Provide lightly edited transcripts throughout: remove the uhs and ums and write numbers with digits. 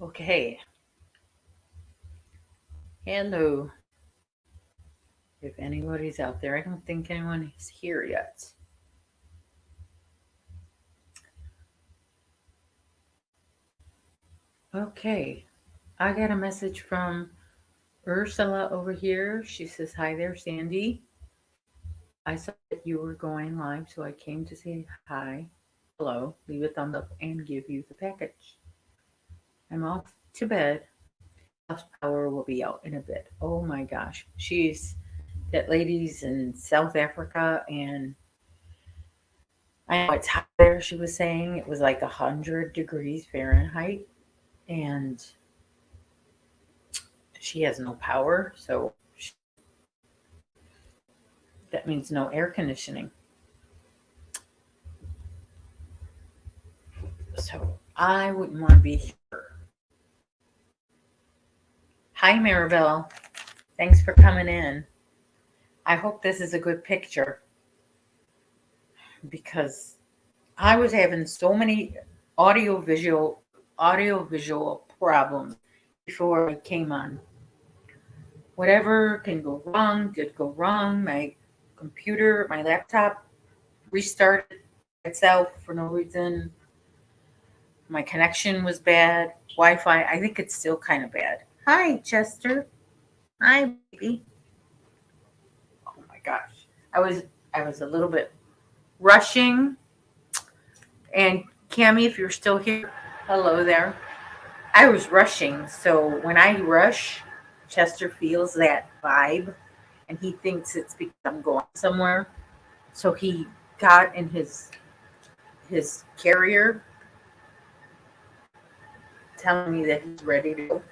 Okay. Hello. If anybody's out there, I don't think anyone is here yet. Okay. I got a message from Ursula over here. She says, "Hi there, Sandy. I saw that you were going live, so I came to say hi. Hello. Leave a thumbs up and give you the package. I'm off to bed. House power will be out in a bit." Oh my gosh. That lady's in South Africa, and I know it's hot there. She was saying it was like 100 degrees Fahrenheit, and she has no power, so that means no air conditioning. So I wouldn't want to be here. Hi, Maribel. Thanks for coming in. I hope this is a good picture because I was having so many audio visual problems before I came on. Whatever can go wrong did go wrong. My laptop restarted itself for no reason. My connection was bad. Wi-Fi, I think it's still kind of bad. Hi, Chester. Hi, baby. Oh my gosh. I was a little bit rushing. And Cami, if you're still here, hello there. I was rushing, so when I rush, Chester feels that vibe and he thinks it's because I'm going somewhere. So he got in his carrier telling me that he's ready to go.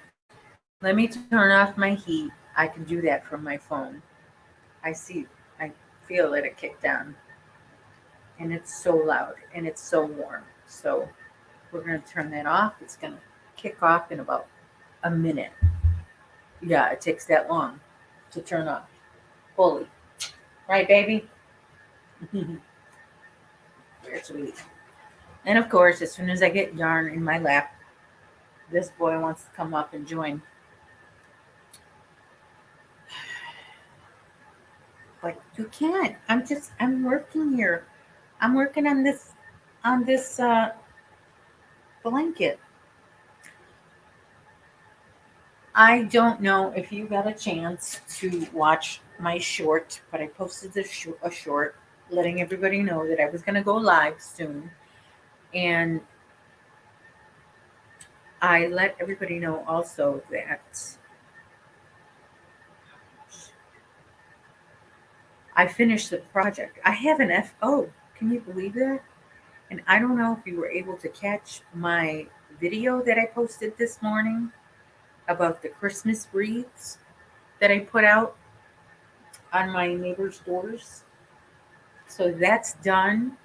Let me turn off my heat. I can do that from my phone. I feel that it kicked on, and it's so loud and it's so warm. So we're going to turn that off. It's going to kick off in about a minute. Yeah, it takes that long to turn off fully. Right, baby? Very sweet. And of course, as soon as I get yarn in my lap, this boy wants to come up and join. But you can't. I'm working here. I'm working on this blanket. I don't know if you got a chance to watch my short, but I posted a short letting everybody know that I was going to go live soon. And I let everybody know also that I finished the project. I have an FO. Can you believe that? And I don't know if you were able to catch my video that I posted this morning about the Christmas wreaths that I put out on my neighbor's doors. So that's done.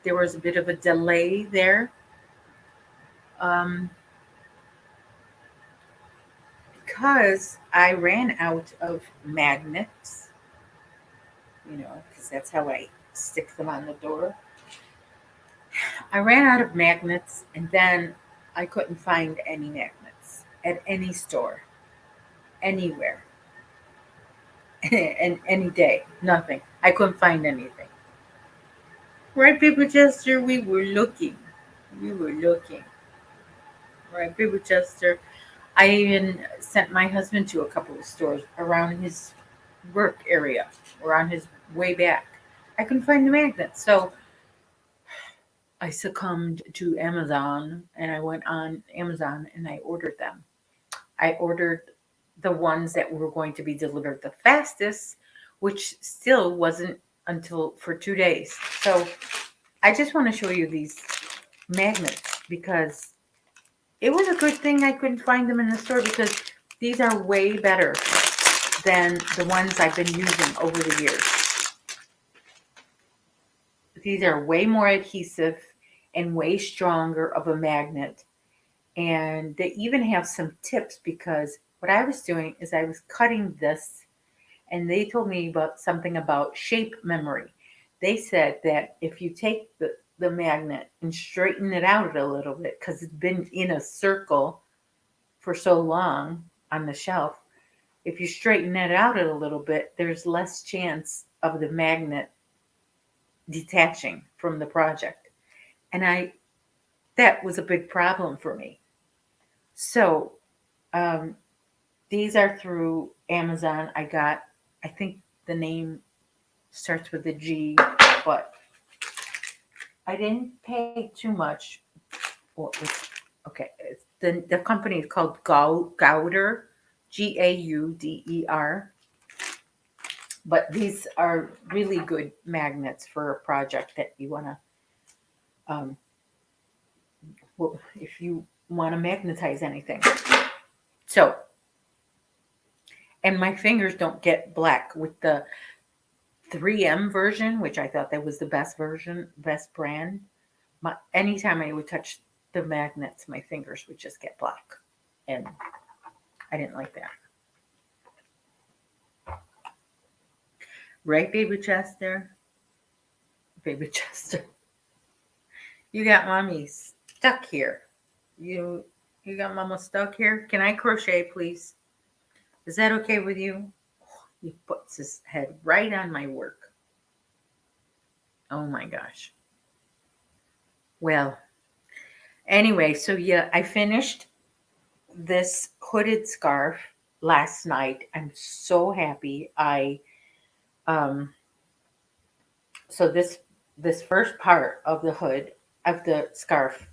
There was a bit of a delay there um, because I ran out of magnets, because that's how I stick them on the door. I ran out of magnets and then I couldn't find any magnets at any store, anywhere, and any day. Nothing. I couldn't find anything. Right, Paper Chester? We were looking. We were looking. Right, Paper Chester? I even sent my husband to a couple of stores around his work area or on his way back. I couldn't find the magnets. So I succumbed to Amazon and I went on Amazon and I ordered them. I ordered the ones that were going to be delivered the fastest, which still wasn't until for 2 days. So I just want to show you these magnets because it was a good thing I couldn't find them in the store because these are way better than the ones I've been using over the years. These are way more adhesive and way stronger of a magnet. And they even have some tips because what I was doing is I was cutting this and they told me about something about shape memory. They said that if you take the magnet and straighten it out a little bit because it's been in a circle for so long on the shelf, if you straighten that out a little bit, there's less chance of the magnet detaching from the project. And that was a big problem for me. So um, these are through Amazon. I think the name starts with a G, but I didn't pay too much. Well, okay, the company is called Gouder, Gauder. But these are really good magnets for a project that you want to, um, well, if you want to magnetize anything. So, and my fingers don't get black with the 3M version, which I thought that was the best version, best brand. Anytime I would touch the magnets, my fingers would just get black. And I didn't like that. Right, Baby Chester? Baby Chester. You got mommy stuck here. You you got mama stuck here? Can I crochet, please? Is that okay with you? He puts his head right on my work. Oh my gosh. Well, anyway, so yeah, I finished this hooded scarf last night. I'm so happy. I um so this first part of the hood of the scarf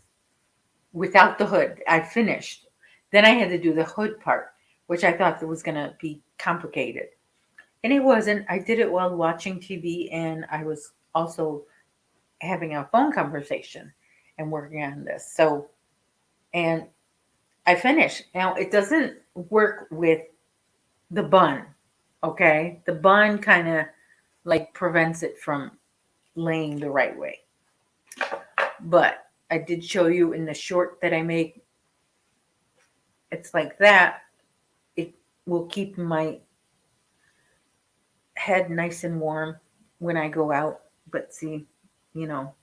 without the hood, I finished. Then I had to do the hood part, which I thought that was going to be complicated. And it wasn't. I did it while watching TV, and I was also having a phone conversation and working on this. So, and I finished. Now, it doesn't work with the bun, okay? The bun kind of like prevents it from laying the right way. But I did show you in the short that I make, it's like that. It will keep my head nice and warm when I go out. But see, you know,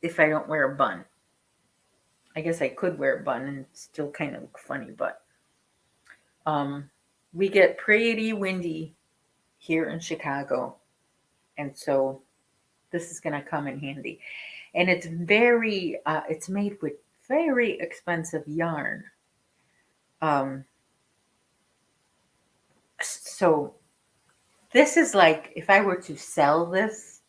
if I don't wear a bun, I guess I could wear a bun and still kind of look funny. But um, we get pretty windy here in Chicago, and so this is going to come in handy. And it's made with very expensive yarn. Um, so this is like if I were to sell this,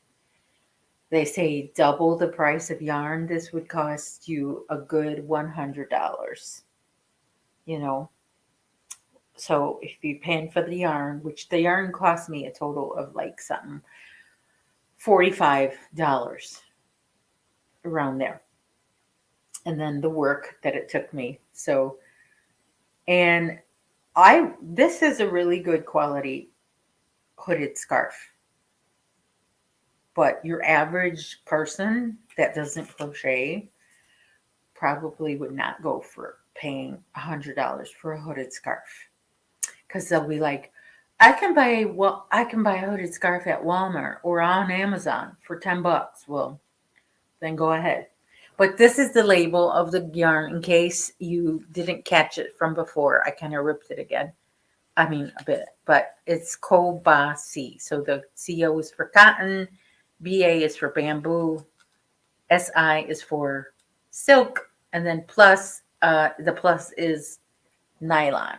they say double the price of yarn. This would cost you a good $100. You know, so if you're paying for the yarn, which the yarn cost me a total of like something $45 around there, and then the work that it took me. So, and this is a really good quality hooded scarf. But your average person that doesn't crochet probably would not go for paying $100 for a hooded scarf, because they'll be like, I can buy a hooded scarf at Walmart or on Amazon for $10. Well, then go ahead. But this is the label of the yarn in case you didn't catch it from before. I kind of ripped it again. I mean, a bit, but it's Kobasi. So the CO is for cotton, BA is for bamboo, SI is for silk, and then the plus is nylon.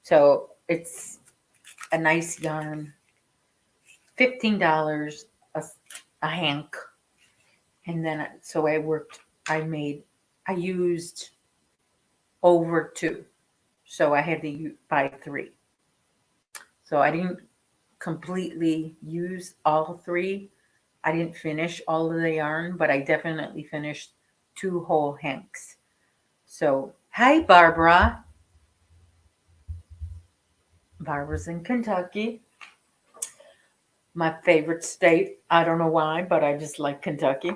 So it's a nice yarn, $15 a hank. And then so I used over two. So I had to buy three. So I didn't completely use all three. I didn't finish all of the yarn, but I definitely finished two whole hanks. So, hi, Barbara. Barbara's in Kentucky, my favorite state. I don't know why, but I just like Kentucky.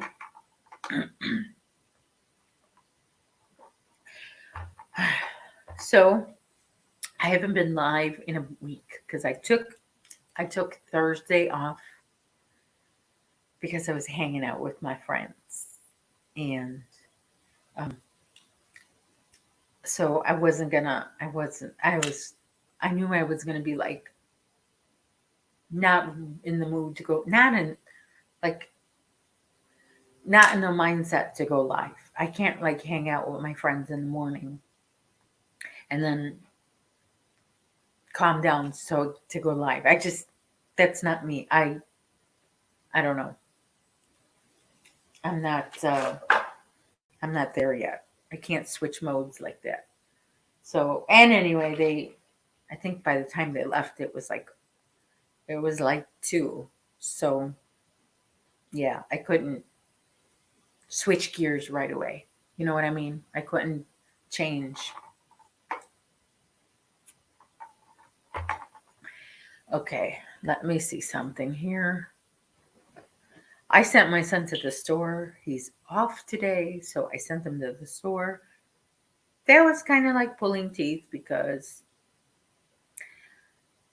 So, I haven't been live in a week because I took Thursday off because I was hanging out with my friends, and um, So I knew I was gonna be like not in the mood to go, like not in the mindset to go live. I can't like hang out with my friends in the morning and then calm down so to go live. That's not me. I don't know. I'm not I'm not there yet. I can't switch modes like that. So, and anyway, I think by the time they left, it was like 2. So, yeah, I couldn't switch gears right away. You know what I mean? I couldn't change. Okay, let me see something here. I sent my son to the store. He's off today, so I sent him to the store. That was kind of like pulling teeth because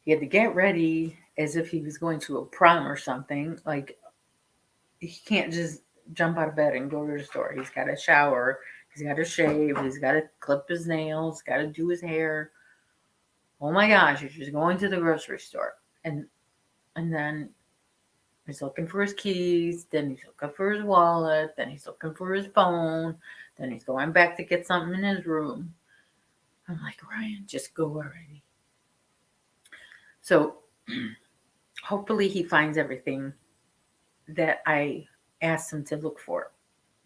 he had to get ready as if he was going to a prom or something. Like, he can't just jump out of bed and go to the store. He's got to shower, he's got to shave, he's got to clip his nails, got to do his hair. Oh my gosh, he's just going to the grocery store. And and then he's looking for his keys, then he's looking for his wallet, then he's looking for his phone, then he's going back to get something in his room. I'm like, Ryan, just go already. So hopefully he finds everything that I asked him to look for,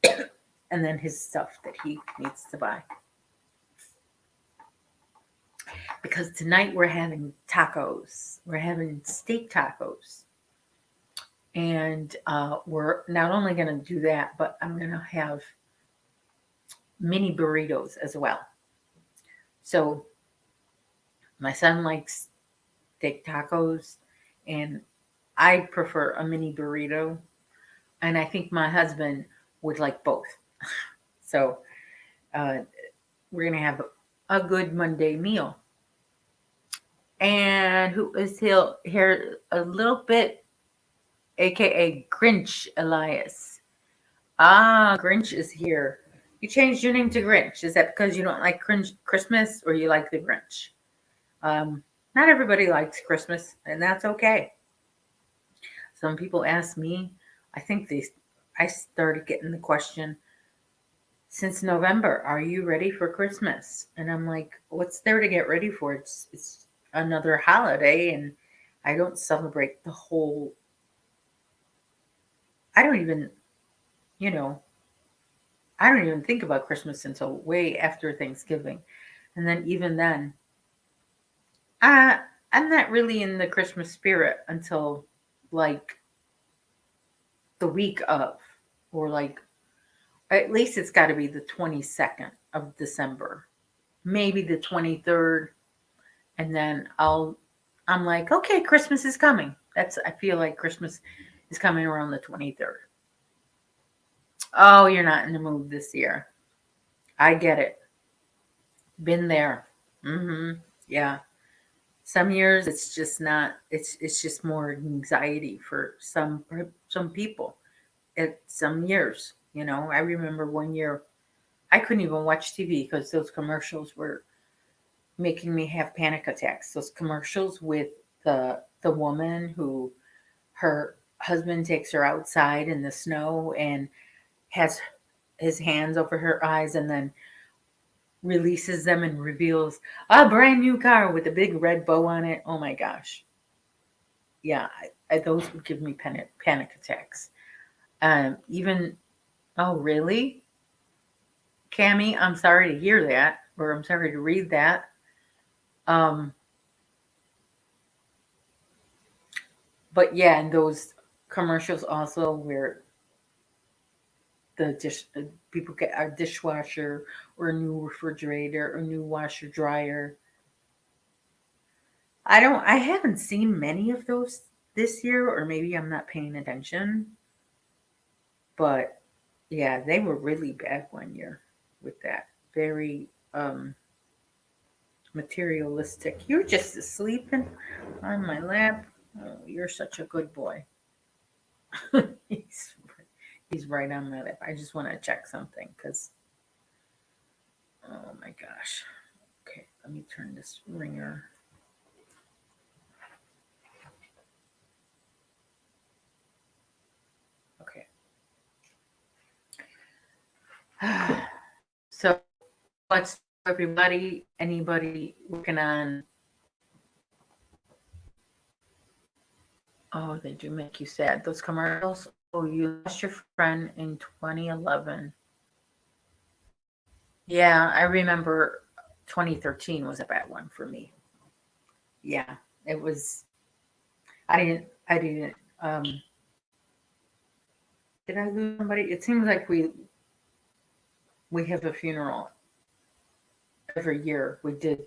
and then his stuff that he needs to buy. Because tonight we're having tacos. We're having steak tacos. And we're not only going to do that, but I'm going to have mini burritos as well. So my son likes steak tacos, and I prefer a mini burrito. And I think my husband would like both. So uh, we're going to have a good Monday meal. And who is here a little bit, aka Grinch Elias. Ah, Grinch is here. You changed your name to Grinch. Is that because you don't like Christmas or you like the Grinch? Um, Not everybody likes Christmas, and that's okay. Some people ask me, I think I started getting the question since November, are you ready for Christmas? And I'm like, what's there to get ready for? It's another holiday, and I don't celebrate the whole, I don't even, you know, I don't even think about Christmas until way after Thanksgiving. And then even then, I I'm not really in the Christmas spirit until like the week of, or like at least it's got to be the 22nd of December, maybe the 23rd, and then I'm like, okay, Christmas is coming. I feel like Christmas is coming around the 23rd. Oh, you're not in the mood this year. I get it. Been there. Mhm. Yeah. Some years it's just not, it's just more anxiety for some people at some years. I remember one year I couldn't even watch TV because those commercials were making me have panic attacks. Those commercials with the woman who her husband takes her outside in the snow and has his hands over her eyes and then releases them and reveals a brand new car with a big red bow on it. Oh my gosh. Yeah, those would give me panic attacks. Even, oh, really? Cami, I'm sorry to hear that, or I'm sorry to read that. Um, but yeah, and those commercials also where people get a dishwasher or a new refrigerator or new washer dryer. I haven't seen many of those this year, or maybe I'm not paying attention. But yeah, they were really bad one year with that. Very materialistic. You're just sleeping on my lap. Oh, you're such a good boy. he's he's right on my lap. I just want to check something because Oh my gosh. Okay, let me turn this ringer. Okay. So what's everybody? Anybody working on? Oh, they do make you sad. Those commercials. Oh, you lost your friend in 2011. Yeah, I remember 2013 was a bad one for me. Yeah, it was. I didn't. Um, did I lose somebody? It seems like we have a funeral every year. We did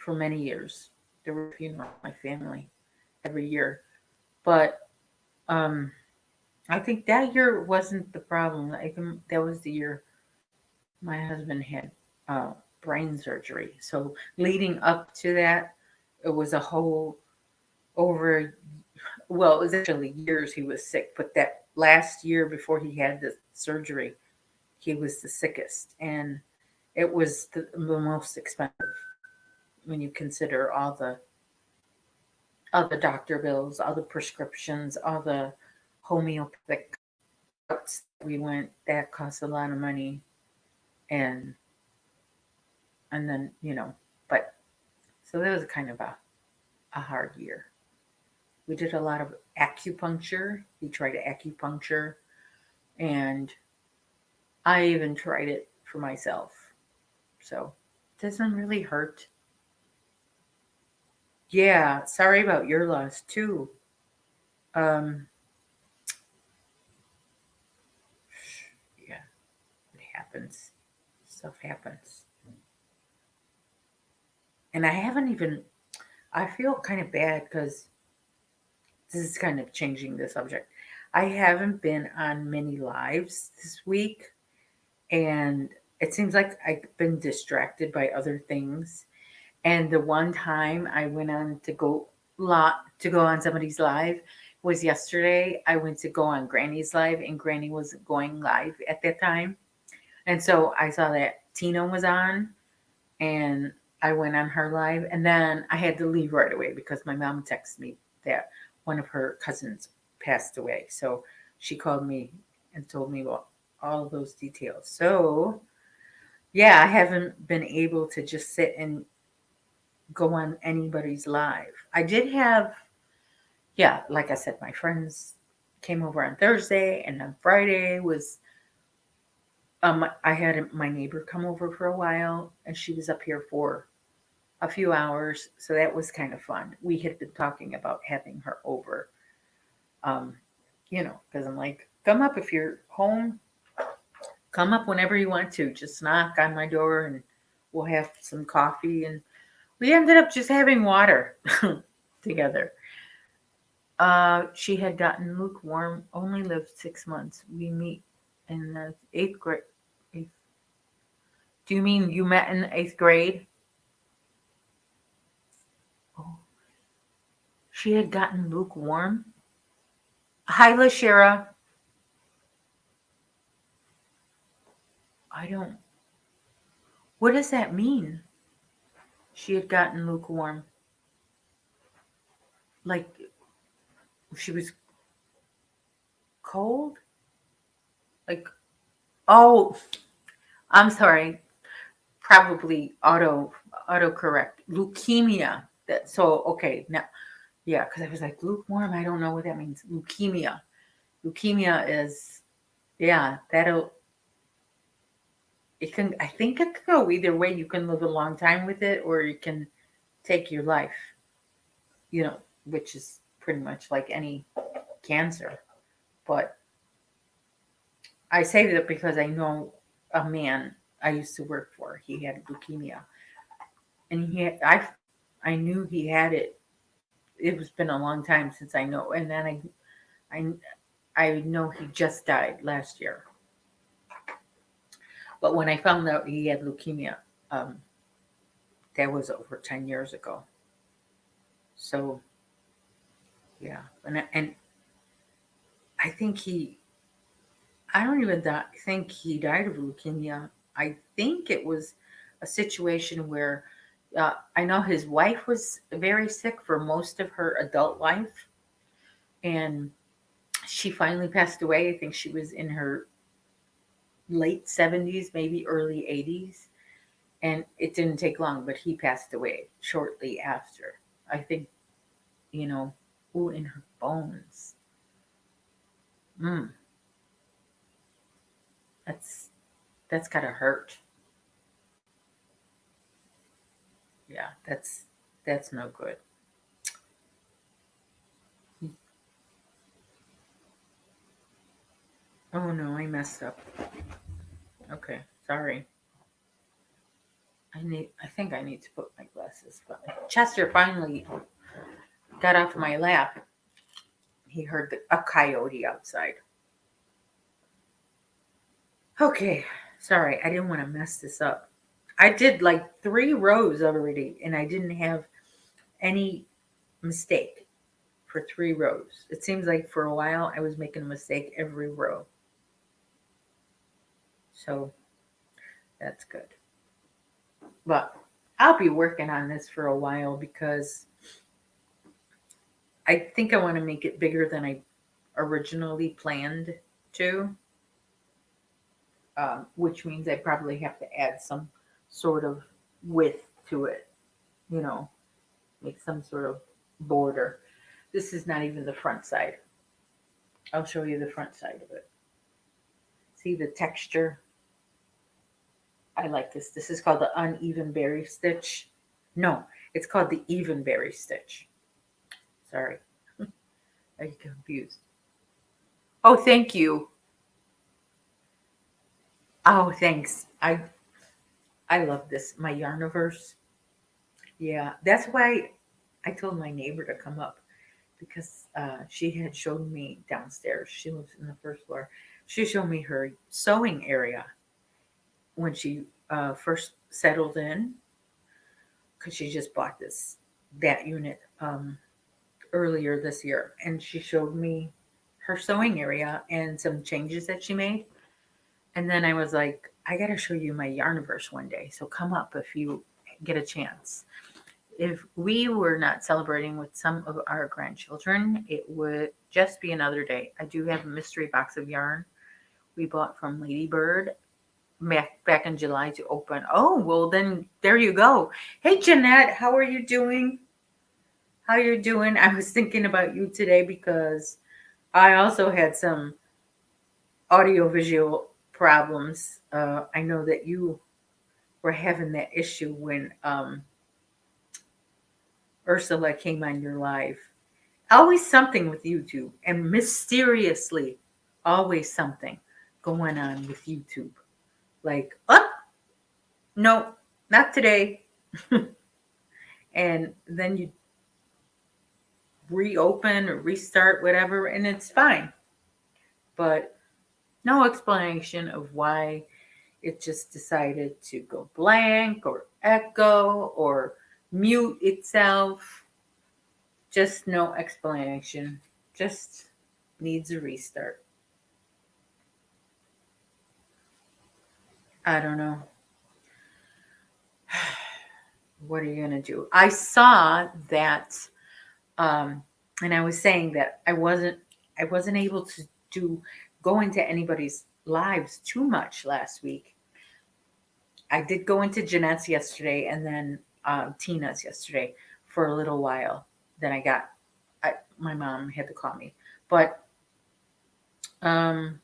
for many years. There was a funeral in my family every year, but um, I think that year wasn't the problem. I think that was the year my husband had uh, brain surgery. So leading up to that, it was a whole over. Well, it was actually years he was sick, but that last year before he had the surgery, he was the sickest, and it was the most expensive when you consider all the doctor bills, all the prescriptions, all the homeopathic routes we went. That cost a lot of money, and then but so that was kind of a hard year. We did a lot of acupuncture. He tried acupuncture, and I even tried it for myself. So it doesn't really hurt. Yeah, sorry about your loss too. Um, yeah, it happens. Stuff happens. And I haven't even, I feel kind of bad because this is kind of changing the subject. I haven't been on many lives this week, and it seems like I've been distracted by other things. And the one time I went on to go on somebody's live was yesterday. I went to go on Granny's live, and Granny wasn't going live at that time. And so I saw that Tina was on, and I went on her live, and then I had to leave right away because my mom texted me that one of her cousins passed away. So she called me and told me about all of those details. So yeah, I haven't been able to just sit and go on anybody's live. I did have, yeah, like I said, my friends came over on Thursday, and on Friday was I had my neighbor come over for a while, and she was up here for a few hours, so that was kind of fun. We had been talking about having her over, um, because I'm like, come up if you're home, come up whenever you want to. Just knock on my door, and we'll have some coffee. And we ended up just having water together. She had gotten lukewarm, only lived 6 months. We meet in the eighth grade. Eighth, do you mean you met in the eighth grade? Oh, she had gotten lukewarm. Hi, Lashera. I don't. What does that mean? She had gotten lukewarm. Like she was cold? Like, oh, I'm sorry. Probably autocorrect. Leukemia. That so okay now. Yeah, because I was like lukewarm. I don't know what that means. Leukemia. Leukemia is yeah. That'll it can. I think it could go either way. You can live a long time with it, or you can take your life. Which is pretty much like any cancer. But I say that because I know a man I used to work for. He had leukemia, and I knew he had it. It was been a long time since I know, and then I I know he just died last year. But when I found out he had leukemia, um, that was over 10 years ago. So yeah, and I think I don't even think he died of leukemia. I think it was. a situation where I know his wife was very sick for most of her adult life, and she finally passed away. I think she was in her late 70s, maybe early 80s. And it didn't take long, but he passed away shortly after. I think, you know, ooh, in her bones. Mm, that's that's gotta hurt. Yeah, that's no good. Oh no, I messed up. Okay, sorry. I think I need to put my glasses. But Chester finally got off my lap. He heard a coyote outside. Okay, sorry, I didn't want to mess this up. I did like 3 rows already, and I didn't have any mistake for 3 rows. It seems like for a while I was making a mistake every row. So that's good. But I'll be working on this for a while because I think I want to make it bigger than I originally planned to, which means I probably have to add some sort of width to it, you know, make some sort of border. This is not even the front side. I'll show you the front side of it. See the texture? I like this. This is called the uneven berry stitch. No, it's called the even berry stitch. Sorry. Are you confused? Oh, thank you. Oh, thanks. I love this. My Yarniverse. Yeah, that's why I told my neighbor to come up because she had showed me downstairs. She lives in the first floor. She showed me her sewing area when she first settled in because she just bought that unit earlier this year, and she showed me her sewing area and some changes that she made. And then I was like, I got to show you my Yarniverse one day. So come up if you get a chance. If we were not celebrating with some of our grandchildren, it would just be another day. I do have a mystery box of yarn we bought from Ladybird back in July to open. Oh, well then there you go. Hey Jeanette, how are you doing? How you doing? I was thinking about you today because I also had some audiovisual problems. I know that you were having that issue when Ursula came on your live. Always something with YouTube, and mysteriously, always something going on with YouTube. Like, oh, no, not today. And then you reopen or restart, whatever, and it's fine. But no explanation of why it just decided to go blank or echo or mute itself. Just no explanation. Just needs a restart. I don't know. What are you going to do? I saw that and I was saying that I wasn't able to do go into anybody's lives too much last week. I did go into Jeanette's yesterday and then Tina's yesterday for a little while. Then my mom had to call me, but um,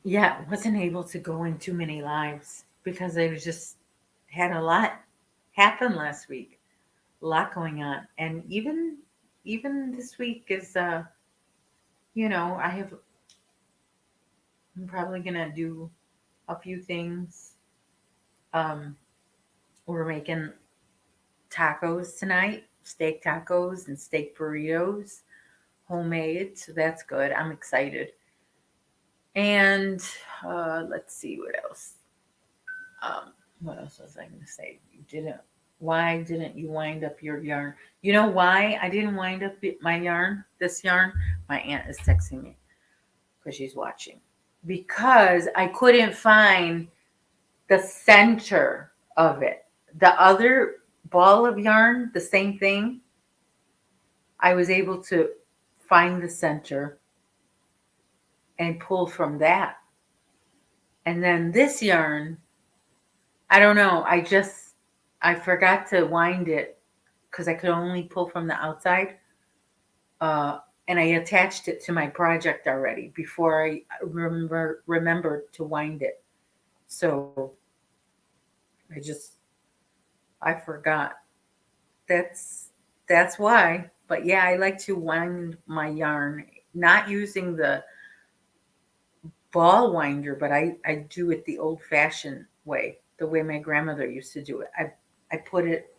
yeah, wasn't able to go in too many lives because I was just had a lot happen last week, a lot going on, and even this week is I have I'm probably gonna do a few things. Um, we're making tacos tonight, steak tacos and steak burritos, homemade. So that's good. I'm excited. And let's see what else. What else was I going to say? You didn't. Why didn't you wind up your yarn? You know why I didn't wind up my yarn? This yarn. My aunt is texting me because she's watching. Because I couldn't find the center of it. The other ball of yarn, the same thing, I was able to find the center and pull from that. And then this yarn, I don't know, I forgot to wind it because I could only pull from the outside. And I attached it to my project already before I remembered to wind it. So I just I forgot. That's that's why. But yeah, I like to wind my yarn, not using the ball winder, but I do it the old fashioned way, the way my grandmother used to do it. I put it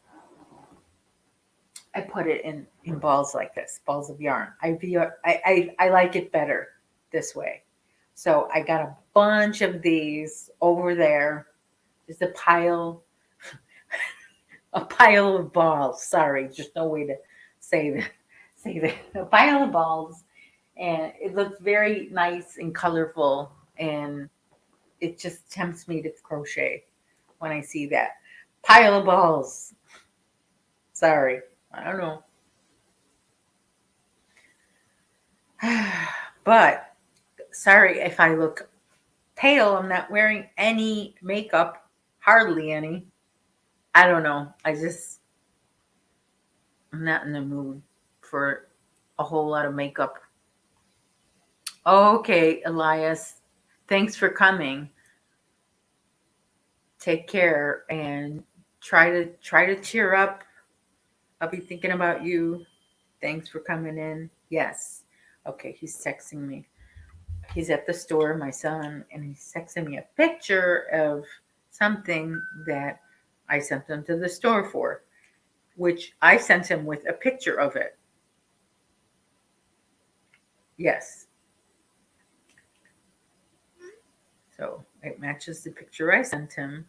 I put it in balls like this, balls of yarn. I like it better this way. So I got a bunch of these over there. Just a pile of balls. Sorry, just no way to say that. Say that. A pile of balls, and it looks very nice and colorful, and it just tempts me to crochet when I see that pile of balls. Sorry, I don't know. But sorry if I look pale. I'm not wearing any makeup, hardly any. I don't know. I'm not in the mood for a whole lot of makeup. Okay, Elias. Thanks for coming. Take care and try to cheer up. I'll be thinking about you. Thanks for coming in. Yes. Okay, he's texting me. He's at the store, my son, and he's texting me a picture of something that I sent him to the store for, which I sent him with a picture of it. Yes. So it matches the picture I sent him.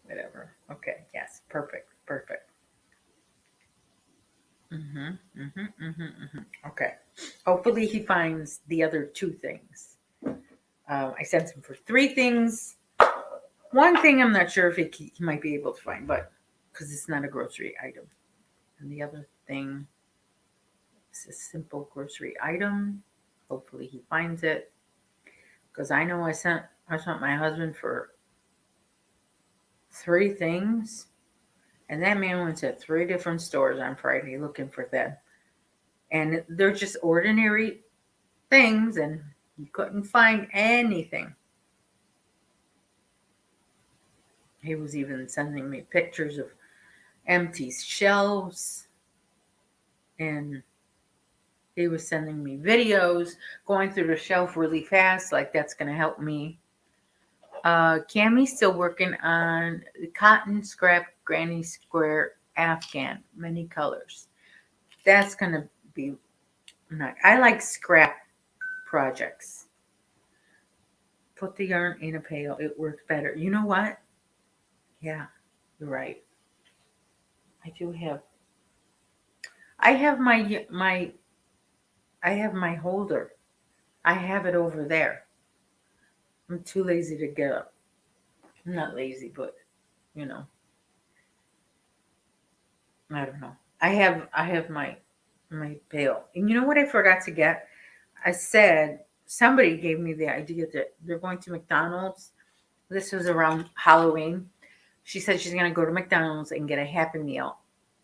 Whatever. Okay. Yes. Perfect. Perfect. Okay. Hopefully he finds the other two things. I sent him for three things. One thing I'm not sure if he might be able to find, but because it's not a grocery item. And the other thing is a simple grocery item. Hopefully he finds it. Because I know I sent my husband for three things. And that man went to three different stores on Friday looking for them. And they're just ordinary things, and he couldn't find anything. He was even sending me pictures of empty shelves, and he was sending me videos going through the shelf really fast, like that's going to help me. Cammie's still working on the cotton scrap granny square Afghan, many colors. That's going to be nice. I like scrap projects. Put the yarn in a pail. It works better. You know what? Yeah, you're right. I do have. I have I have my holder. I have it over there. I'm too lazy to get up. I'm not lazy, but you know, I don't know. I have my pail. And you know what I forgot to get? I said somebody gave me the idea that they're going to McDonald's. This was around Halloween. She said she's going to go to McDonald's and get a Happy Meal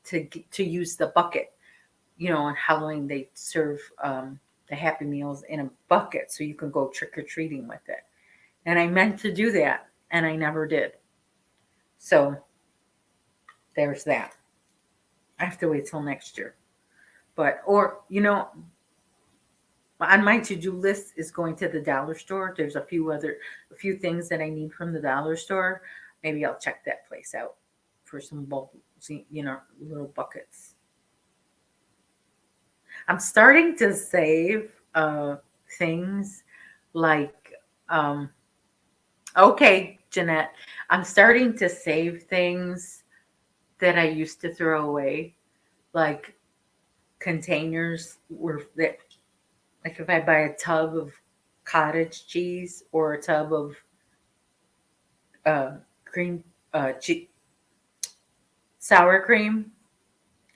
to use the bucket. You know, on Halloween they serve the Happy Meals in a bucket, so you can go trick or treating with it. And I meant to do that, and I never did. So there's that. I have to wait till next year. But or on my to-do list is going to the dollar store. There's a few things that I need from the dollar store. Maybe I'll check that place out for some bulk, little buckets. I'm starting to save things like okay, Jeanette. I'm starting to save things that I used to throw away, like containers were that like if I buy a tub of cottage cheese or a tub of uh, cream, sour cream.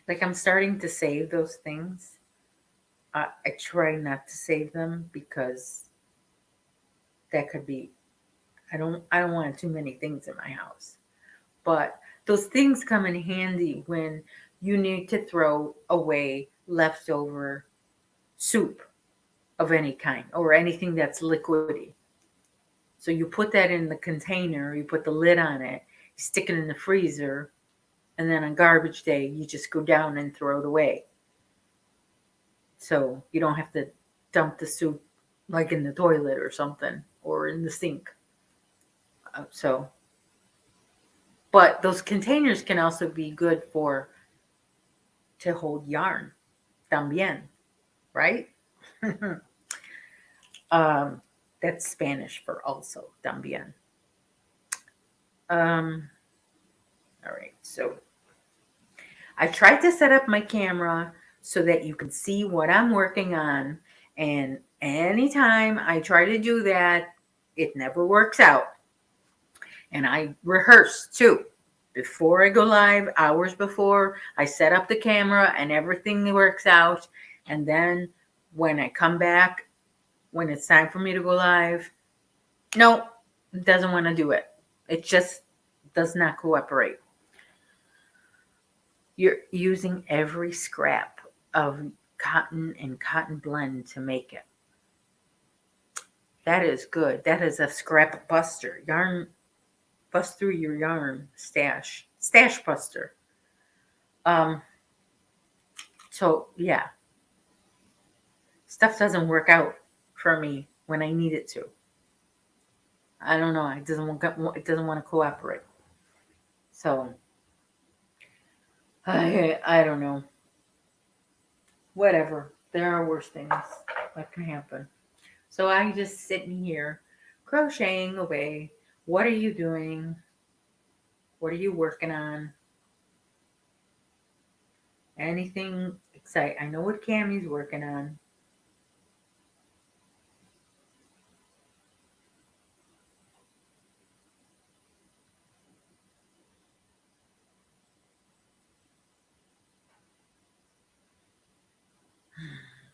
Like I'm starting to save those things. I try not to save them because that could be. I don't want too many things in my house. But those things come in handy when you need to throw away leftover soup of any kind or anything that's liquidy. So you put that in the container, you put the lid on it, you stick it in the freezer, and then on garbage day, you just go down and throw it away. So you don't have to dump the soup like in the toilet or something or in the sink. So, but those containers can also be good for to hold yarn también, right? um, that's Spanish for also también. Um, all right, so I tried to set up my camera so that you can see what I'm working on. And anytime I try to do that, it never works out. And I rehearse too. Before I go live, hours before, I set up the camera and everything works out. And then when I come back, when it's time for me to go live, no, it doesn't want to do it. It just does not cooperate. You're using every scrap of cotton and cotton blend to make it. That is good. That is a scrap buster. Yarn, bust through your yarn stash. Stash buster. Um, so yeah, stuff doesn't work out for me when I need it to. I don't know. It doesn't want to cooperate. So I don't know. Whatever. There are worse things that can happen. So I'm just sitting here crocheting away. What are you doing? What are you working on? Anything exciting? I know what Cammy's working on.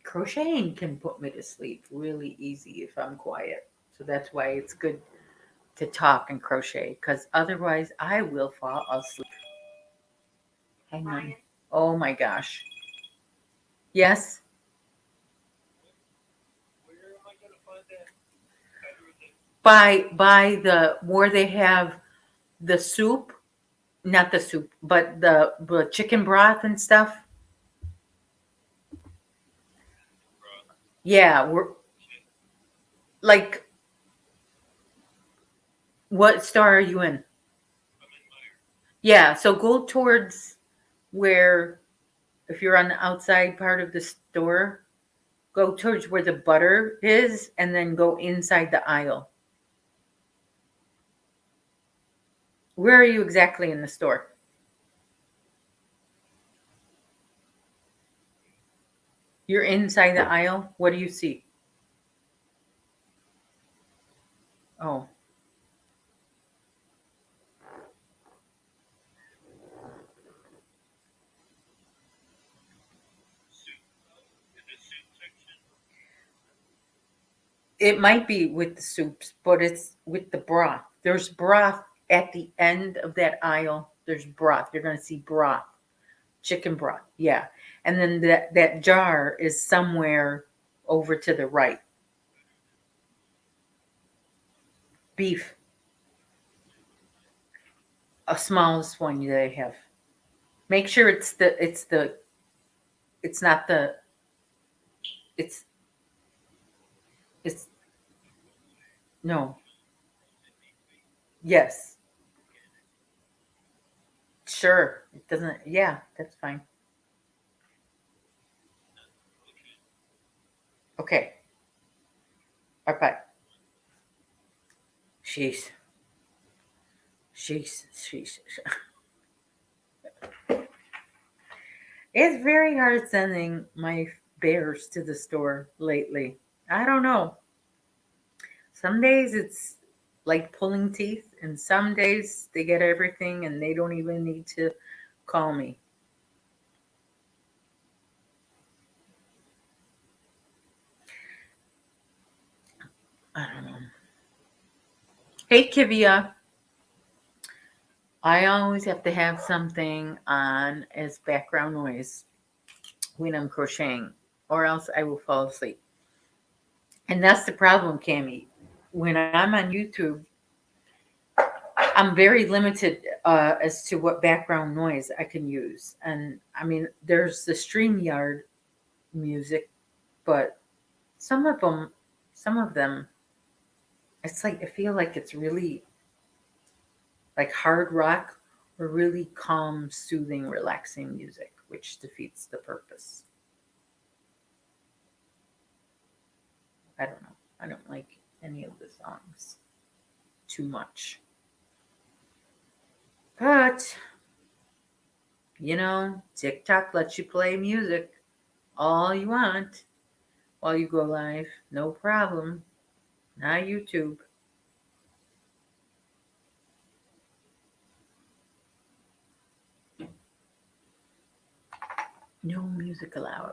Crocheting can put me to sleep really easy if I'm quiet. So that's why it's good to talk and crochet because otherwise I will fall asleep. Hang on. Oh my gosh. Yes. By the where they have the soup, not the soup, but the chicken broth and stuff. Yeah, we're like, what store are you in? Yeah, so go towards where, if you're on the outside part of the store, go towards where the butter is and then go inside the aisle. Where are you exactly in the store? You're inside the aisle. What do you see? Oh, it might be with the soups, but it's with the broth. There's broth at the end of that aisle. There's broth. You're going to see broth, chicken broth. Yeah. And then that jar is somewhere over to the right. Beef, a smallest one they have. Make sure it's not the it's it's no. Yes. Sure. It doesn't, yeah, that's fine. Okay. Bye bye. Sheesh. Sheesh. Sheesh. It's very hard sending my bears to the store lately. I don't know. Some days it's like pulling teeth, and some days they get everything and they don't even need to call me. I don't know. Hey, Kivia. I always have to have something on as background noise when I'm crocheting, or else I will fall asleep. And that's the problem, Cami. When I'm on YouTube, I'm very limited as to what background noise I can use. And I mean, there's the StreamYard music, but some of them, some of them, it's like I feel like it's really like hard rock or really calm, soothing, relaxing music, which defeats the purpose. I don't know. I don't like any of the songs too much. But, TikTok lets you play music all you want while you go live. No problem. Not YouTube. No music allowed.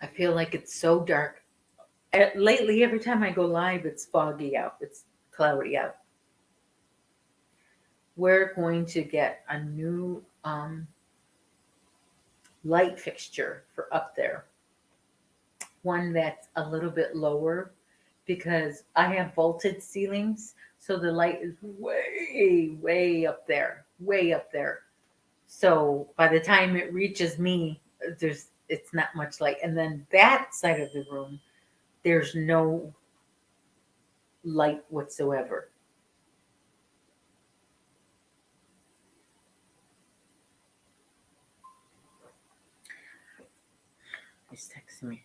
I feel like it's so dark. Lately, every time I go live, it's foggy out. It's cloudy out. We're going to get a new light fixture for up there. One that's a little bit lower because I have vaulted ceilings. So the light is way, way up there. Way up there. So by the time it reaches me, it's not much light. And then that side of the room, there's no light whatsoever. He's texting me.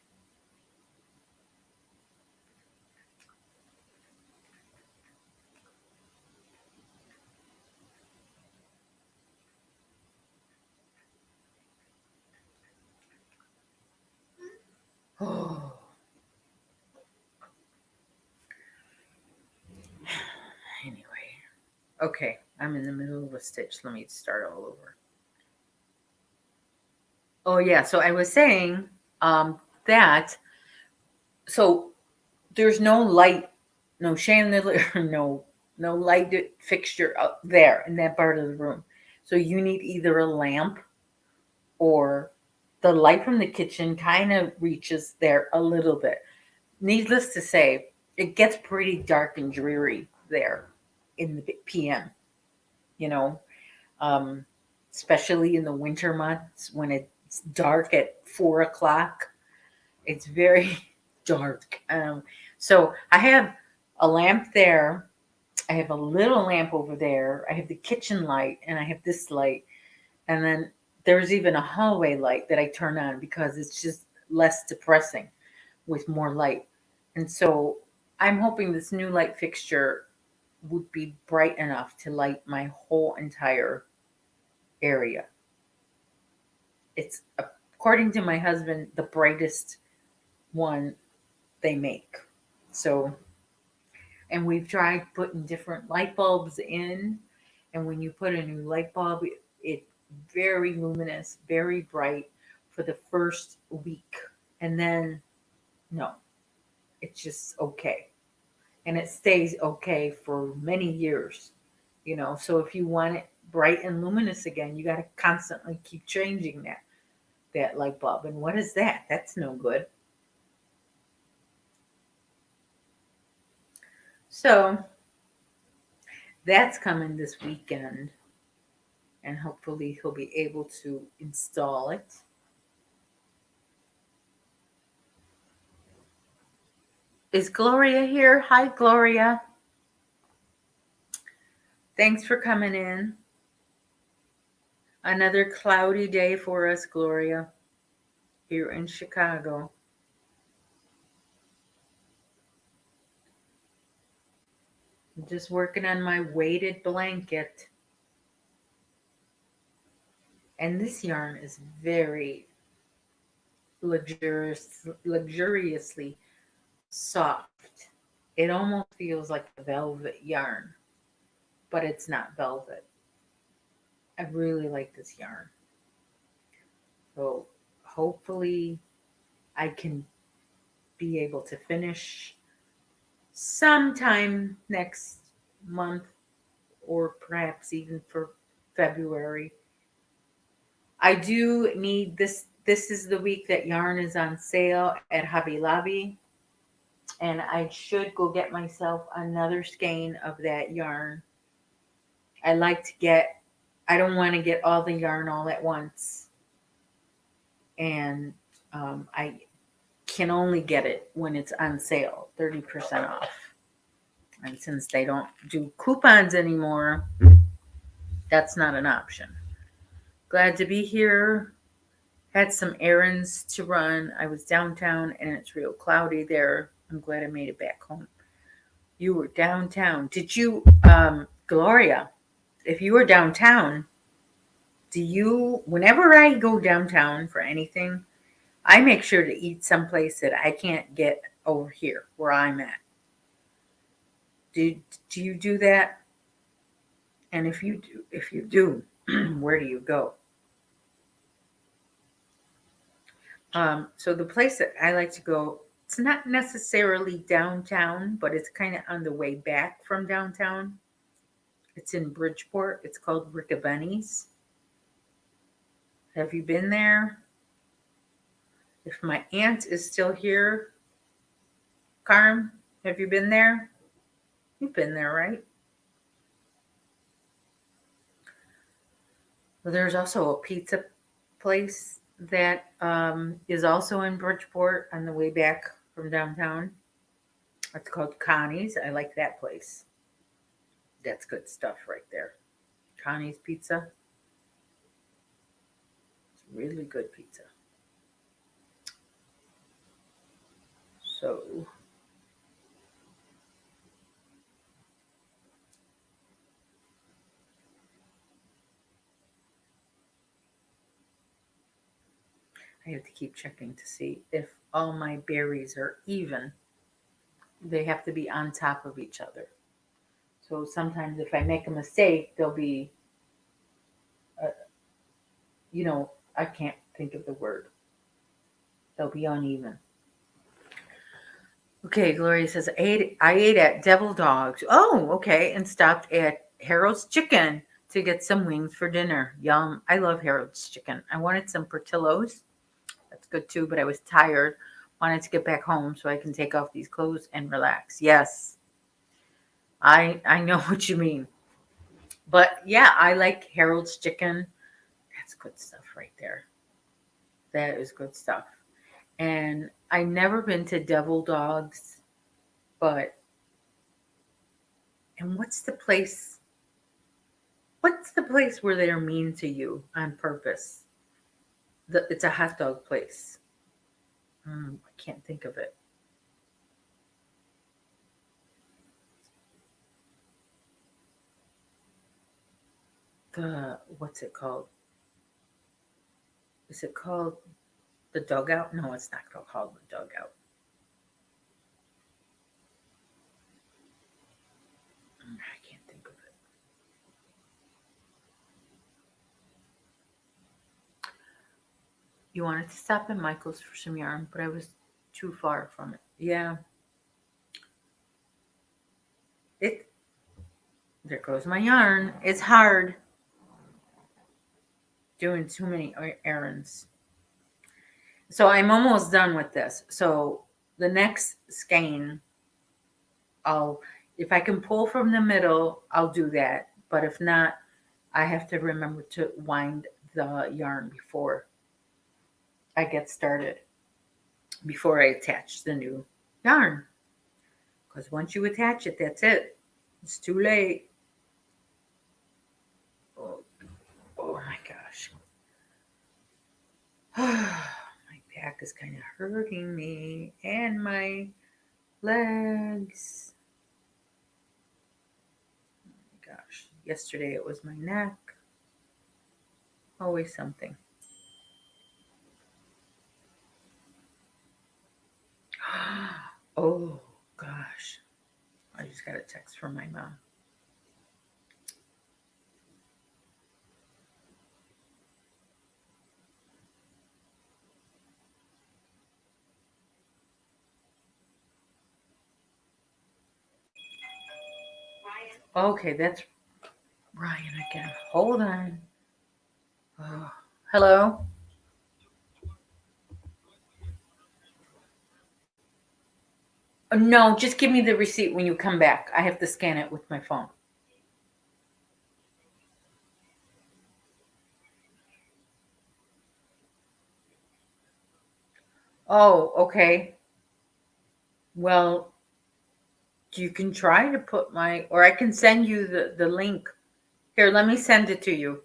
Oh, anyway. Okay, I'm in the middle of a stitch. Let me start all over. Oh yeah, so I was saying that so there's no light, no chandelier, no light fixture up there in that part of the room. So you need either a lamp or the light from the kitchen kind of reaches there a little bit. Needless to say, it gets pretty dark and dreary there in the PM, you know, um, especially in the winter months when it's dark at 4 o'clock. It's very dark. So I have a lamp there. I have a little lamp over there. I have the kitchen light and I have this light. And then there's even a hallway light that I turn on because it's just less depressing with more light. And so I'm hoping this new light fixture would be bright enough to light my whole entire area. It's, according to my husband, the brightest one they make. So, and we've tried putting different light bulbs in, and when you put a new light bulb, it very luminous, very bright for the first week, and then no, it's just okay, and it stays okay for many years. So if you want it bright and luminous again, you got to constantly keep changing that light bulb. And what is that? That's no good. So that's coming this weekend, and hopefully he'll be able to install it. Is Gloria here? Hi, Gloria. Thanks for coming in. Another cloudy day for us, Gloria, here in Chicago. I'm just working on my weighted blanket. And this yarn is very luxuriously soft. It almost feels like a velvet yarn, but it's not velvet. I really like this yarn. So hopefully I can be able to finish sometime next month or perhaps even for February. I do need this. This is the week that yarn is on sale at Hobby Lobby, and I should go get myself another skein of that yarn. I like to get, I don't want to get all the yarn all at once, and I can only get it when it's on sale, 30% off. And since they don't do coupons anymore, that's not an option. Glad to be here. Had some errands to run. I was downtown and it's real cloudy there. I'm glad I made it back home. You were downtown. Did you, Gloria, if you were downtown, do you, whenever I go downtown for anything, I make sure to eat someplace that I can't get over here where I'm at. Do, do you do that? And if you do, where do you go? So the place that I like to go, it's not necessarily downtown, but it's kind of on the way back from downtown. It's in Bridgeport. It's called Riccabeni's. Have you been there? If my aunt is still here, Carm, have you been there? You've been there, right? Well, there's also a pizza place that is also in Bridgeport on the way back from downtown. It's called Connie's. I like that place. That's good stuff right there. Connie's Pizza. It's really good pizza. So I have to keep checking to see if all my berries are even. They have to be on top of each other. So sometimes if I make a mistake, they'll be, uh, you know, I can't think of the word. They'll be uneven. Okay, Gloria says, I ate at Devil Dogs. Oh, okay, and stopped at Harold's Chicken to get some wings for dinner. Yum. I love Harold's Chicken. I wanted some Portillo's. That's good too, but I was tired. Wanted to get back home so I can take off these clothes and relax. Yes, I know what you mean. But yeah, I like Harold's Chicken. That's good stuff right there. That is good stuff. And I never been to Devil Dogs, but and what's the place where they're mean to you on purpose? It's a hot dog place. I can't think of it. What's it called? Is it called the Dugout? No, it's not called the Dugout. I can't think of it. You wanted to stop at Michael's for some yarn, but I was too far from it. Yeah, it. There goes my yarn. It's hard doing too many errands. So I'm almost done with this. So the next skein, I'll if I can pull from the middle, I'll do that. But if not, I have to remember to wind the yarn before I get started, before I attach the new yarn. Because once you attach it, that's it. It's too late. Oh, oh my gosh. My back is kind of hurting me and my legs. Oh my gosh. Yesterday it was my neck. Always something. Oh gosh. I just got a text from my mom. Okay, that's Ryan again. Hold on. Oh, hello? No, just give me the receipt when you come back. I have to scan it with my phone. Oh, okay. Well, you can try to put or I can send you the link. Here, let me send it to you.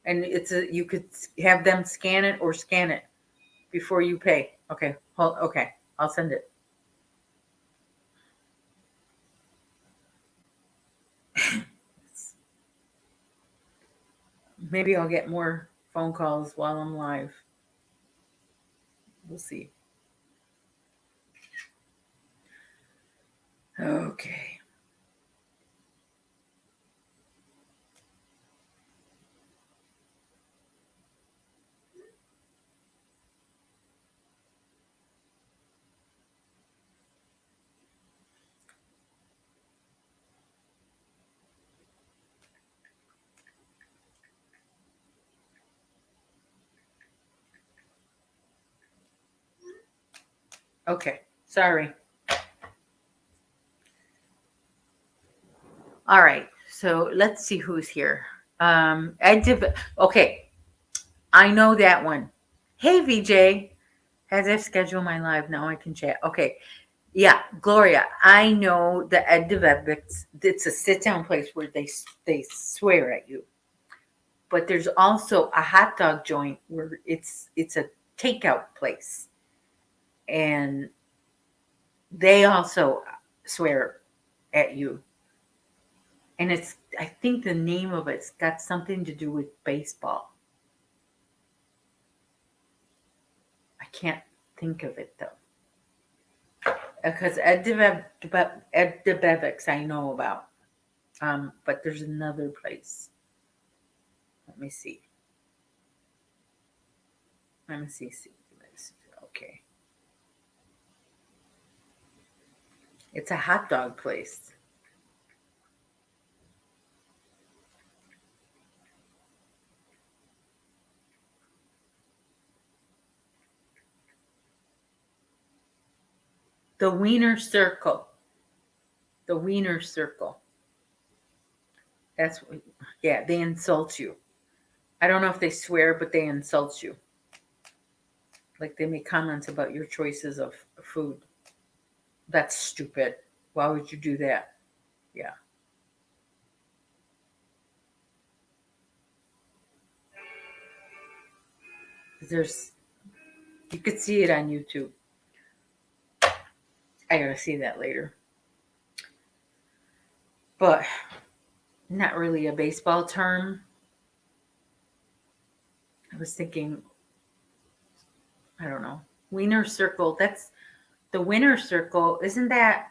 And you could have them scan it or scan it before you pay. Okay. Okay. I'll send it. Maybe I'll get more phone calls while I'm live. We'll see. Okay. Okay. Sorry. All right. So let's see who's here. Okay. I know that one. Hey, VJ. As I've scheduled my live, now I can chat. Okay. Yeah, Gloria, I know the Ed DeVevics. It's a sit-down place where they swear at you. But there's also a hot dog joint where it's a takeout place, and they also swear at you. And I think the name of it's got something to do with baseball. I can't think of it though. Because Ed DeBevics I know about. But there's another place. Let me see. Let me see. Okay. It's a hot dog place. The Wiener Circle. The Wiener Circle. That's what, yeah, they insult you. I don't know if they swear, but they insult you. Like they make comments about your choices of food. That's stupid. Why would you do that? Yeah. There's you could see it on YouTube. I gotta see that later. But not really a baseball term. I was thinking, I don't know. Wiener Circle. That's the Winner Circle. Isn't that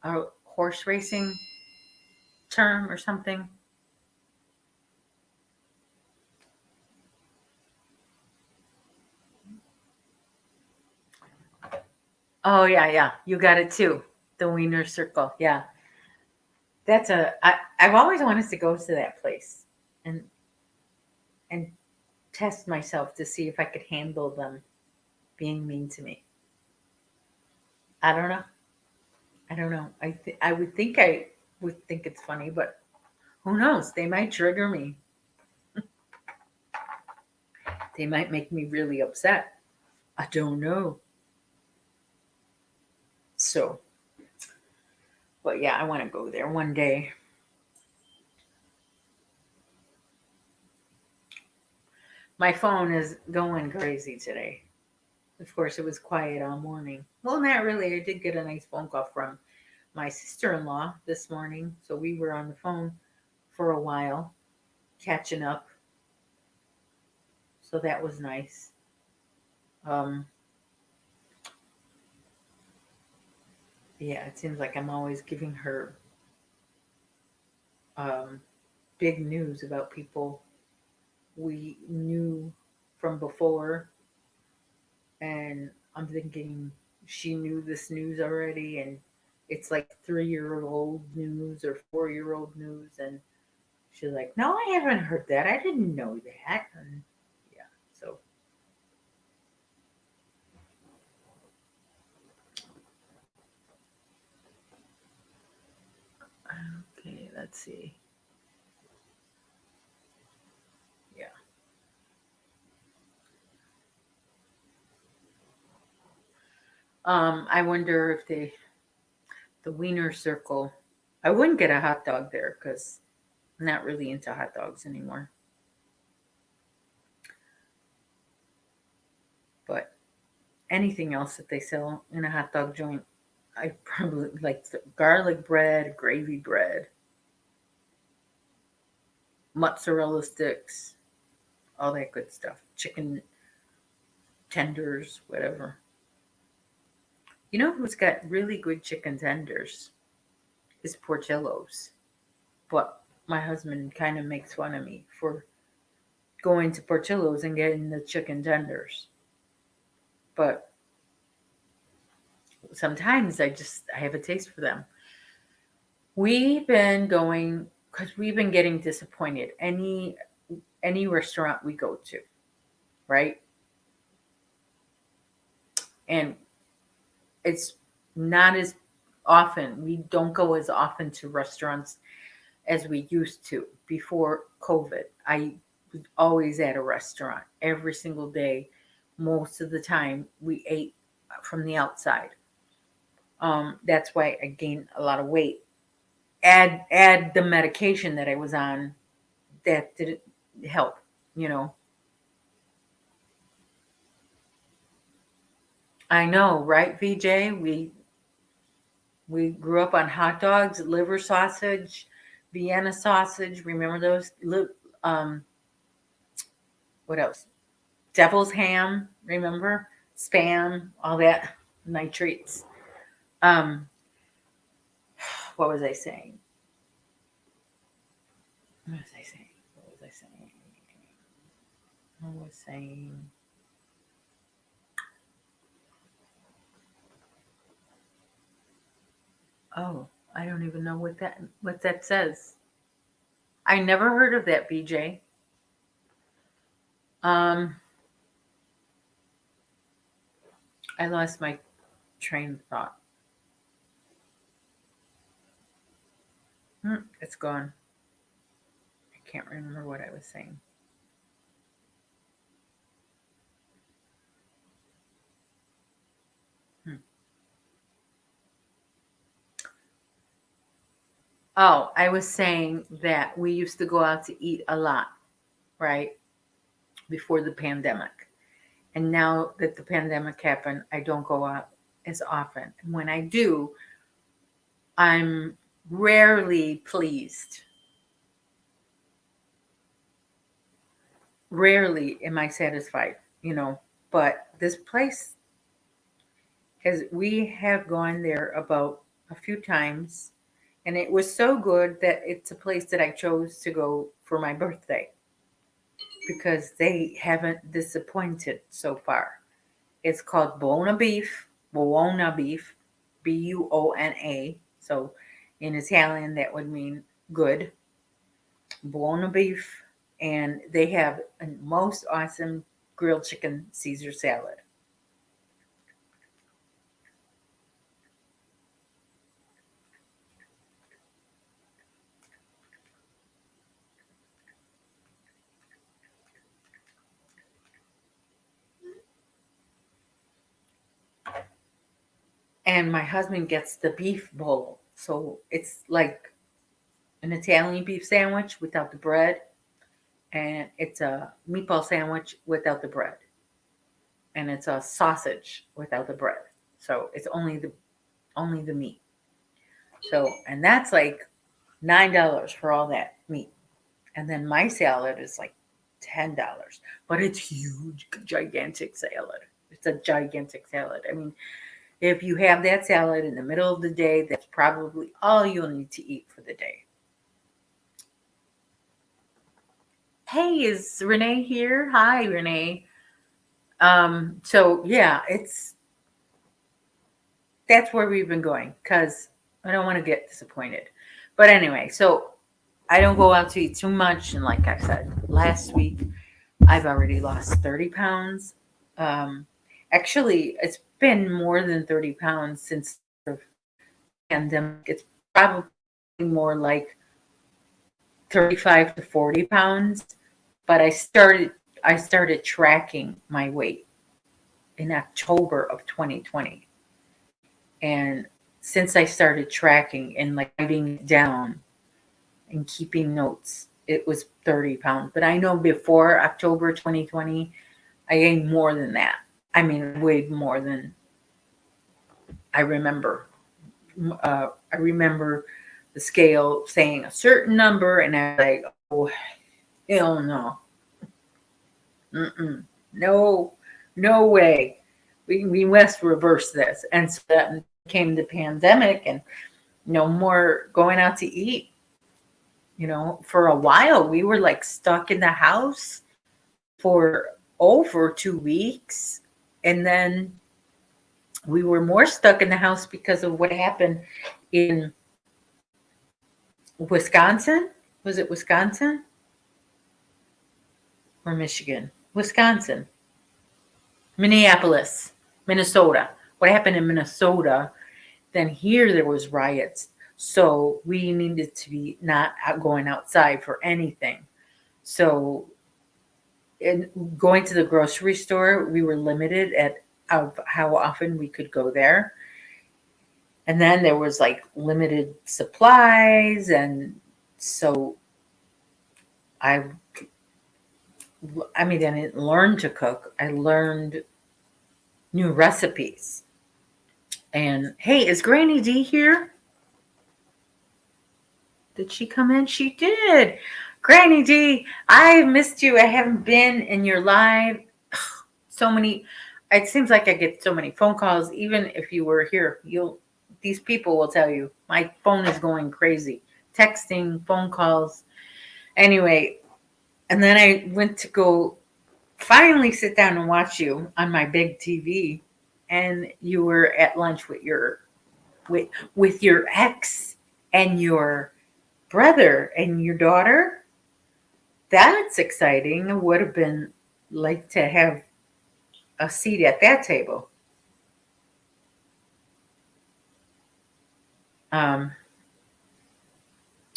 a horse racing term or something? Oh yeah, yeah. You got it too. The Wiener Circle. Yeah. I've always wanted to go to that place and and test myself to see if I could handle them being mean to me. I don't know. I don't know. I would think I would think it's funny, but who knows? They might trigger me. They might make me really upset. I don't know. So, but yeah, I want to go there one day. My phone is going crazy today. Of course, it was quiet all morning. Well, not really. I did get a nice phone call from my sister-in-law this morning, so we were on the phone for a while, catching up. So that was nice. Um, Yeah, it seems like I'm always giving her um, big news about people we knew from before, and I'm thinking she knew this news already, and it's like 3-year-old news or 4-year-old news, and she's like, "No, I haven't heard that. I didn't know that." And yeah, so okay, let's see. Yeah, I wonder if the Wiener Circle. I wouldn't get a hot dog there because I'm not really into hot dogs anymore. But anything else that they sell in a hot dog joint, I probably like the garlic bread, gravy bread, mozzarella sticks, all that good stuff. Chicken tenders, whatever. You know who's got really good chicken tenders? Is Portillo's. But my husband kind of makes fun of me for going to Portillo's and getting the chicken tenders. But sometimes I have a taste for them. We've been going because we've been getting disappointed any restaurant we go to, right? And it's not as often. We don't go as often to restaurants as we used to before COVID. I was always at a restaurant every single day. Most of the time, we ate from the outside. That's why I gained a lot of weight. Add the medication that I was on, that didn't help. You know, I know, right, VJ? We grew up on hot dogs, liver sausage, Vienna sausage. Remember those? Um, what else? Devil's ham. Remember spam? All that nitrates. Um, what was I saying? What was I saying? What was I saying? I was saying. Oh, I don't even know what that says. I never heard of that, BJ. Um, I lost my train of thought. It's gone. I can't remember what I was saying. Hmm. Oh, I was saying that we used to go out to eat a lot, right? Before the pandemic. And now that the pandemic happened, I don't go out as often. And when I do, I'm rarely pleased. Rarely am I satisfied, you know. But this place we have gone there about a few times, and it was so good that it's a place that I chose to go for my birthday because they haven't disappointed so far. It's called Buona Beef, Buona. So in Italian, that would mean good, Buona Beef. And they have a most awesome grilled chicken Caesar salad. And my husband gets the beef bowl. So it's like an Italian beef sandwich without the bread, and it's a meatball sandwich without the bread, and it's a sausage without the bread. So it's only the meat. So and that's like $9 for all that meat. And then my salad is like $10, but it's huge, gigantic salad. It's a gigantic salad. I mean, If you have that salad in the middle of the day, that's probably all you'll need to eat for the day. Hey, is Renee here? Hi, Renee. So yeah, that's where we've been going because I don't want to get disappointed. But anyway, so I don't go out to eat too much, and like I said last week, I've already lost 30 pounds. Um, Actually, it's been more than 30 pounds since the pandemic. It's probably more like 35 to 40 pounds. But I started tracking my weight in October of 2020. And since I started tracking and like writing it down and keeping notes, it was 30 pounds. But I know before October 2020, I gained more than that. I mean, I weighed more than I remember. I remember the scale saying a certain number, and I was like, oh, hell no. Mm-mm. No, no way. We must reverse this. And so that came the pandemic and no more going out to eat. For a while, we were like stuck in the house for over 2 weeks. And then we were more stuck in the house because of what happened in Wisconsin. Was it Wisconsin or Michigan? Wisconsin, Minneapolis, Minnesota. What happened in Minnesota? Then here there was riots. So we needed to be not going outside for anything. So in going to the grocery store, we were limited at of how often we could go there. And then there was like limited supplies, and so I I mean I didn't learn to cook. I learned new recipes. And hey, is Granny D here? Did she come in? She did. Granny D, I missed you. I haven't been in your live. So many. It seems like I get so many phone calls. Even if you were here, these people will tell you my phone is going crazy. Texting, phone calls. Anyway, and then I went to go finally sit down and watch you on my big TV, and you were at lunch with your ex and your brother and your daughter. That's exciting. It would have been like to have a seat at that table. Um,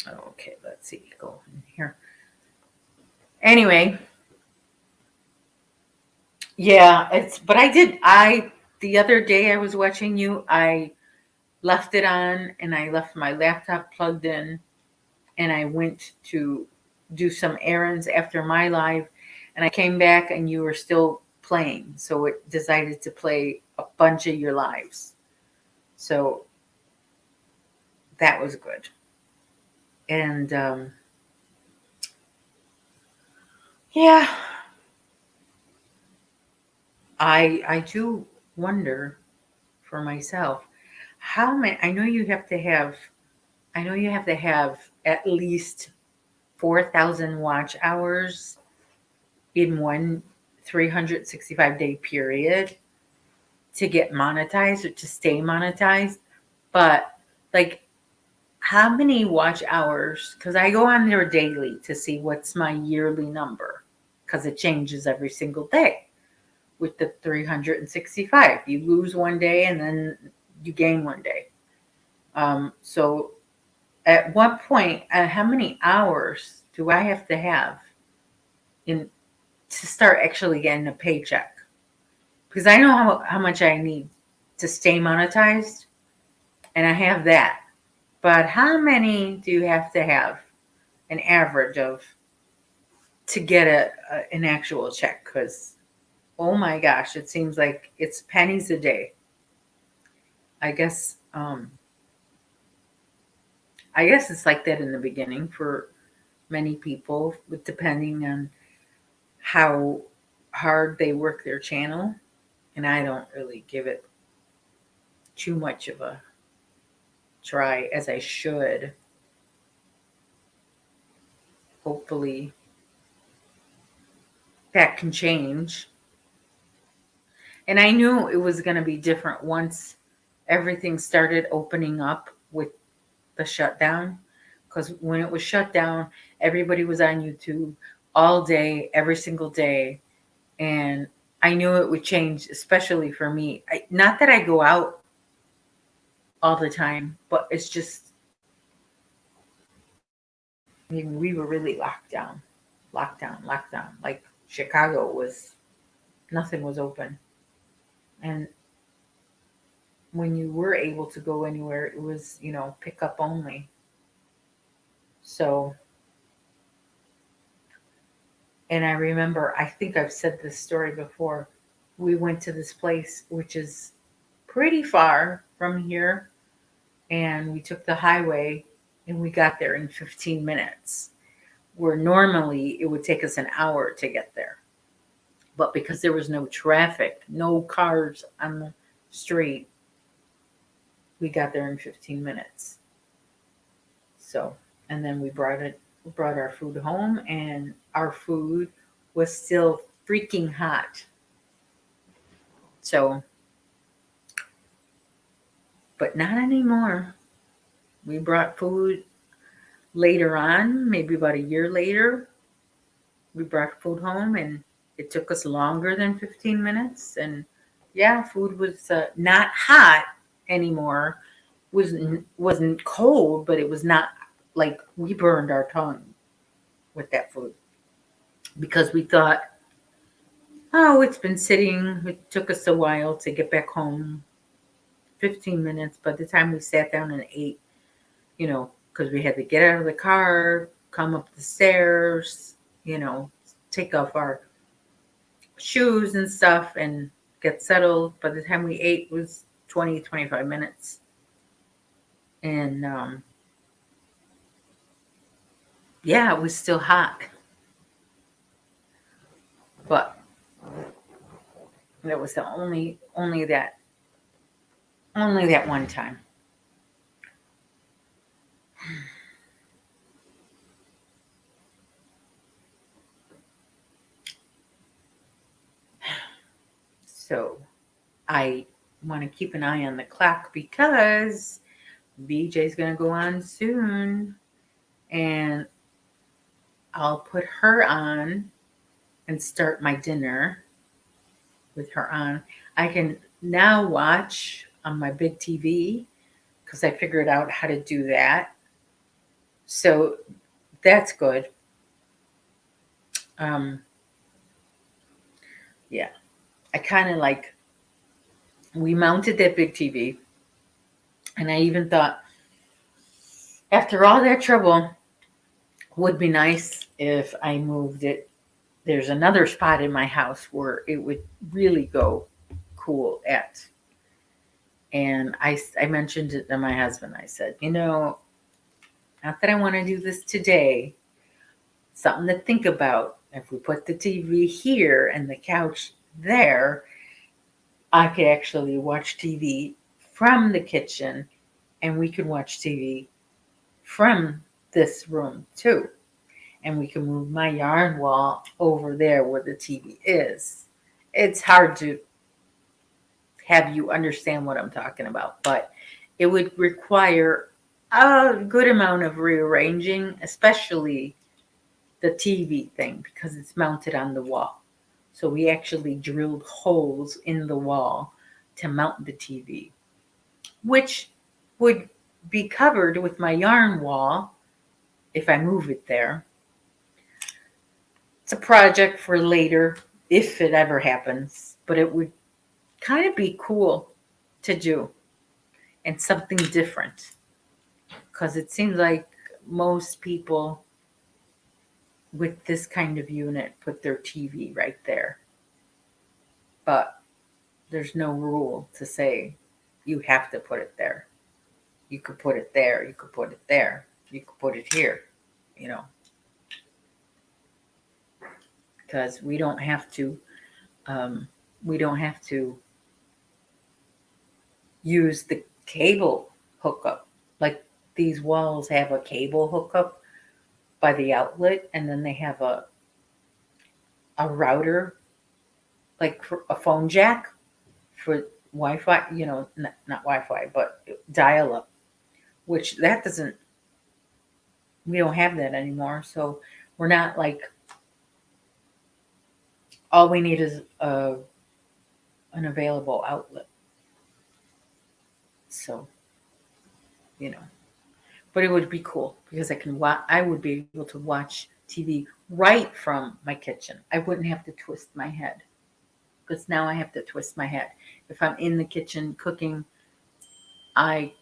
okay, let's see. Go in here. Anyway, yeah, but the other day I was watching you, I left it on and I left my laptop plugged in and I went to do some errands after my live and I came back and you were still playing. So it decided to play a bunch of your lives. So that was good. And yeah, I do wonder for myself how many. I know you have to have at least 4,000 watch hours in one 365-day period to get monetized or to stay monetized. But like, how many watch hours? Because I go on there daily to see what's my yearly number because it changes every single day with the 365. You lose one day and then you gain one day. So at what point, how many hours do I have to have in to start actually getting a paycheck? Because I know how much I need to stay monetized, and I have that. But how many do you have to have an average of to get an actual check? Because oh my gosh, it seems like it's pennies a day. I guess I guess it's like that in the beginning for many people, with depending on how hard they work their channel. And I don't really give it. too much of a try as I should. Hopefully that can change. And I knew it was going to be different once everything started opening up with the shutdown. Because when it was shut down, everybody was on YouTube all day, every single day. And I knew it would change, especially for me. Not that I go out all the time, but it's just, I mean, we were really lockdown. Like Chicago was, nothing was open. And when you were able to go anywhere, it was, pick up only. So, and I remember, I think I've said this story before. We went to this place, which is pretty far from here, and we took the highway and we got there in 15 minutes, where normally it would take us an hour to get there. But because there was no traffic, no cars on the street, we got there in 15 minutes. So, and then we brought our food home, and our food was still freaking hot. So, but not anymore. We brought food later on, maybe about a year later. We brought food home, and it took us longer than 15 minutes. And yeah, food was not hot anymore. Wasn't cold, but it was not like we burned our tongue with that food because we thought, oh, it's been sitting. It took us a while to get back home. 15 minutes. By the time we sat down and ate, because we had to get out of the car, come up the stairs, take off our shoes and stuff and get settled. By the time we ate, it was 20, 25 minutes. And yeah, it was still hot. But that was the only that one time. So I want to keep an eye on the clock because BJ's going to go on soon, and I'll put her on and start my dinner with her on. I can now watch on my big TV because I figured out how to do that. So that's good. Um, yeah, I kind of like, we mounted that big TV, and I even thought, after all that trouble, would be nice if I moved it. There's another spot in my house where it would really go cool at. And I mentioned it to my husband. I said, not that I want to do this today, something to think about. If we put the TV here and the couch there, I could actually watch TV from the kitchen, and we could watch TV from this room too. And we can move my yarn wall over there where the TV is. It's hard to have you understand what I'm talking about, but it would require a good amount of rearranging, especially the TV thing, because it's mounted on the wall. So we actually drilled holes in the wall to mount the TV, which would be covered with my yarn wall if I move it there. It's a project for later if it ever happens, but it would kind of be cool to do and something different, because it seems like most people with this kind of unit put their TV right there. But there's no rule to say you have to put it there. You could put it there, you could put it there, you could put it here, because we don't have to use the cable hookup. Like these walls have a cable hookup by the outlet, and then they have a router, like a phone jack for Wi-Fi. Not Wi-Fi, but dial-up. Which that doesn't. We don't have that anymore, so we're not like all we need is an available outlet. So you know, but it would be cool because I would be able to watch TV right from my kitchen. I wouldn't have to twist my head because now I have to twist my head. If I'm in the kitchen cooking, I,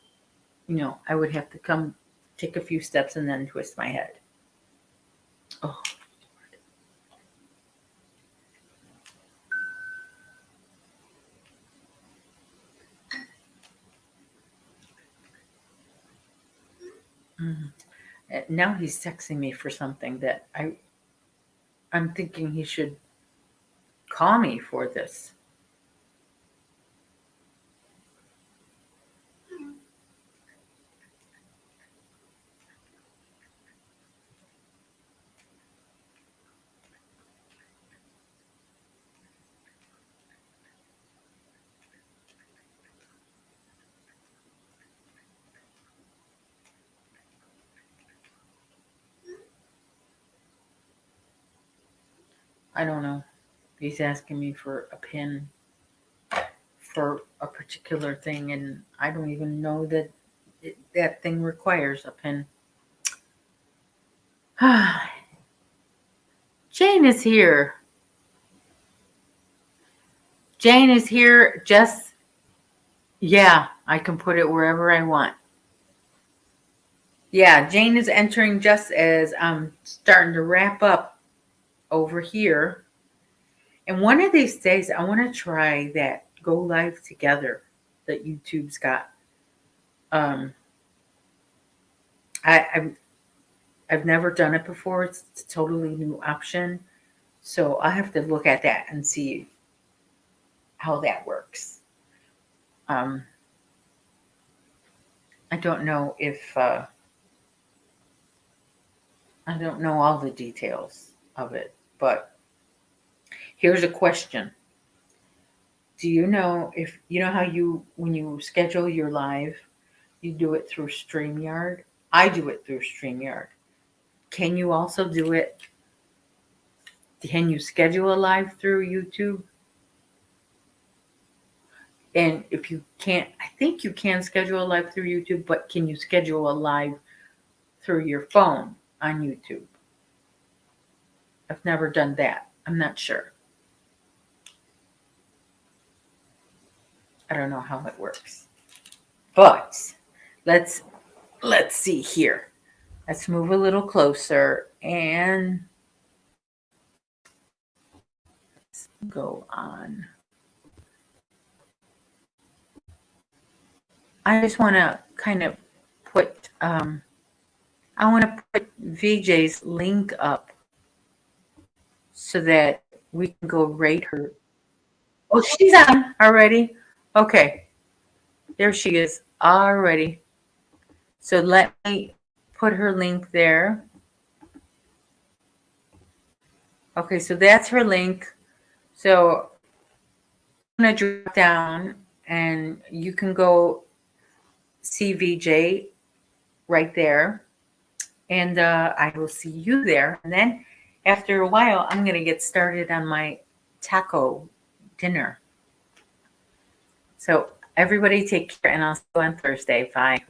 I would have to come take a few steps and then twist my head. Oh, mm. Now he's texting me for something that I'm thinking he should call me for this. I don't know. He's asking me for a pin for a particular thing, and I don't even know that that thing requires a pin. Jane is here. Jane is here. Just, yeah, I can put it wherever I want. Yeah, Jane is entering just as I'm starting to wrap up over here. And one of these days, I want to try that go live together that YouTube's got. Um, I've never done it before. It's a totally new option. So I have to look at that and see how that works. Um, I don't know if I don't know all the details of it, but here's a question. Do you know if you know how when you schedule your live, you do it through StreamYard? I do it through StreamYard. Can you also do it? Can you schedule a live through YouTube? And if you can't, I think you can schedule a live through YouTube, but can you schedule a live through your phone on YouTube? I've never done that. I'm not sure. I don't know how it works. But let's let's see here. Let's move a little closer and go on. I just want to kind of put I want to put VJ's link up so that we can go rate her. Oh, she's on already. Okay, there she is already. So let me put her link there. Okay, so that's her link. So I'm going to drop down and you can go see VJ right there. And I will see you there. And then after a while, I'm going to get started on my taco dinner. So everybody take care and I'll see you on Thursday. Bye.